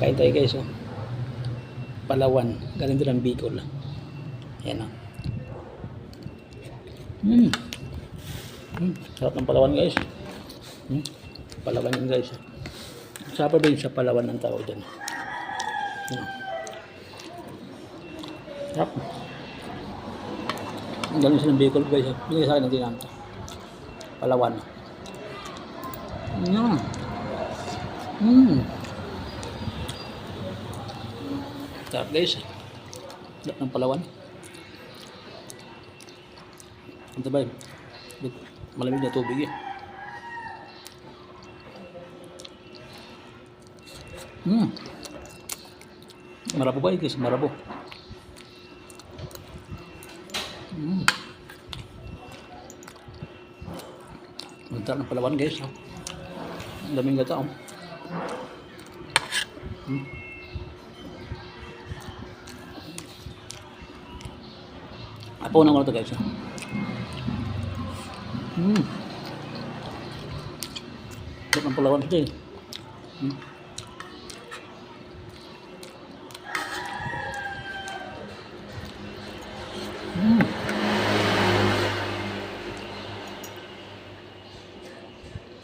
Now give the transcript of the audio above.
Kain tayo guys, oh. Palawan, galing din ng Bicol. Ayan, oh. Sarap ng Palawan guys. Palawan yun guys. Sa probinsya, Palawan ang tawag dyan. Sarap. Galing siya ng Bicol guys. Binigay sa akin ng tinanta. Palawan. Sarap guys. Sarap ng Palawan. Ang tabay. Malamig na tubig eh. Marabo ba guys? Marabo. Ang sarap ng Palawan guys. Ang daming gata. Apo na ko na ito guys. Sarap ng Palawan ito eh.